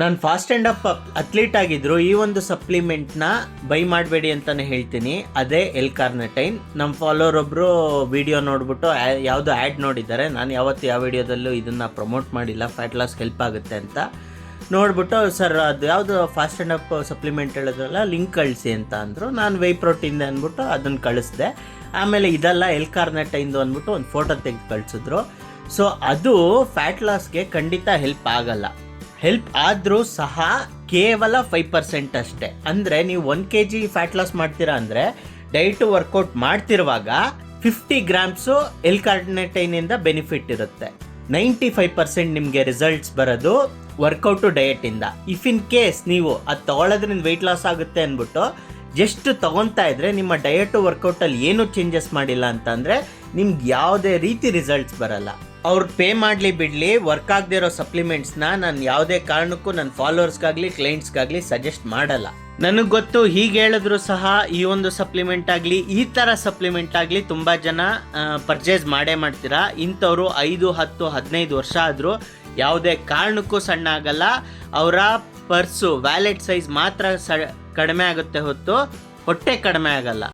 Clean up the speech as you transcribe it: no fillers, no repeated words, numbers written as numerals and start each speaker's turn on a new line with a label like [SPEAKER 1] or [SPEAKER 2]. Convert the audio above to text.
[SPEAKER 1] ನಾನು fast and up athlete ಆಗಿದ್ರು ಈ ಒಂದು ಸಪ್ಲಿಮೆಂಟ್ನ ಬೈ ಮಾಡಬೇಡಿ ಅಂತಲೇ ಹೇಳ್ತೀನಿ. ಅದೇ ಎಲ್-ಕಾರ್ನಿಟೈನ್. ನಮ್ಮ ಫಾಲೋವರ್ ಒಬ್ಬರು ವಿಡಿಯೋ ನೋಡಿಬಿಟ್ಟು ಯಾವುದೋ ಆ್ಯಡ್ ನೋಡಿದ್ದಾರೆ. ನಾನು ಯಾವತ್ತು ಯಾವ ವಿಡಿಯೋದಲ್ಲೂ ಇದನ್ನು ಪ್ರಮೋಟ್ ಮಾಡಿಲ್ಲ, ಫ್ಯಾಟ್ ಲಾಸ್ ಹೆಲ್ಪ್ ಆಗುತ್ತೆ ಅಂತ. ನೋಡಿಬಿಟ್ಟು ಸರ್ ಅದು ಯಾವುದು ಫಾಸ್ಟ್ ಆ್ಯಂಡ್ ಅಪ್ ಸಪ್ಲಿಮೆಂಟ್ ಹೇಳಿದ್ರಲ್ಲ, ಲಿಂಕ್ ಕಳಿಸಿ ಅಂತ ಅಂದರು. ನಾನು ವೈ ಪ್ರೋಟೀನ್ದೆ ಅಂದ್ಬಿಟ್ಟು ಅದನ್ನು ಕಳಿಸ್ದೆ. ಆಮೇಲೆ ಇದೆಲ್ಲ ಎಲ್-ಕಾರ್ನಿಟೈನ್ದು ಅಂದ್ಬಿಟ್ಟು ಒಂದು ಫೋಟೋ ತೆಗೆದು ಕಳಿಸಿದ್ರು. ಸೊ ಅದು ಫ್ಯಾಟ್ ಲಾಸ್ಗೆ ಖಂಡಿತ ಹೆಲ್ಪ್ ಆಗಲ್ಲ. ಹೆಲ್ಪ್ ಆದರೂ ಸಹ ಕೇವಲ 5% ಅಷ್ಟೇ. ಅಂದರೆ ನೀವು 1 kg ಫ್ಯಾಟ್ ಲಾಸ್ ಮಾಡ್ತೀರಾ ಅಂದರೆ ಡೈಟು ವರ್ಕೌಟ್ ಮಾಡ್ತಿರುವಾಗ 50 ಗ್ರಾಮ್ಸು ಎಲ್-ಕಾರ್ನಿಟೈನಿಂದ ಬೆನಿಫಿಟ್ ಇರುತ್ತೆ. 95% ನಿಮಗೆ ರಿಸಲ್ಟ್ಸ್ ಬರೋದು ವರ್ಕೌಟು ಡಯಟಿಂದ. ಇಫ್ ಇನ್ ಕೇಸ್ ನೀವು ಅದು ತೊಗೊಳೋದ್ರಿಂದ ವೆಯ್ಟ್ ಲಾಸ್ ಆಗುತ್ತೆ ಅಂದ್ಬಿಟ್ಟು ಜಸ್ಟ್ ತೊಗೊತಾ ಇದ್ದರೆ ನಿಮ್ಮ ಡಯಟು ವರ್ಕೌಟಲ್ಲಿ ಏನೂ ಚೇಂಜಸ್ ಮಾಡಿಲ್ಲ ಅಂತಂದರೆ ನಿಮ್ಗೆ ಯಾವುದೇ ರೀತಿ ರಿಸಲ್ಟ್ಸ್ ಬರಲ್ಲ. ಅವ್ರು ಪೇ ಮಾಡಲಿ ಬಿಡಲಿ, ವರ್ಕ್ ಆಗದೆ ಇರೋ ಸಪ್ಲಿಮೆಂಟ್ಸ್ನ ನಾನು ಯಾವುದೇ ಕಾರಣಕ್ಕೂ ನನ್ನ ಫಾಲೋವರ್ಸ್ಗಾಗಲಿ ಕ್ಲೈಂಟ್ಸ್ಗಾಗಲಿ ಸಜೆಸ್ಟ್ ಮಾಡಲ್ಲ. ನನಗೆ ಗೊತ್ತು, ಹೀಗೆ ಹೇಳಿದ್ರು ಸಹ ಈ ಒಂದು ಸಪ್ಲಿಮೆಂಟ್ ಆಗಲಿ ಈ ಥರ ಸಪ್ಲಿಮೆಂಟ್ ಆಗಲಿ ತುಂಬ ಜನ ಪರ್ಚೇಸ್ ಮಾಡ್ತೀರಾ. ಇಂಥವ್ರು 5, 10, 15 ವರ್ಷ ಆದರೂ ಯಾವುದೇ ಕಾರಣಕ್ಕೂ ಸಣ್ಣ ಆಗಲ್ಲ. ಅವರ ಪರ್ಸು ವ್ಯಾಲೆಟ್ ಸೈಜ್ ಮಾತ್ರ ಕಡಿಮೆ ಆಗುತ್ತೆ ಹೊತ್ತು ಹೊಟ್ಟೆ ಕಡಿಮೆ ಆಗಲ್ಲ.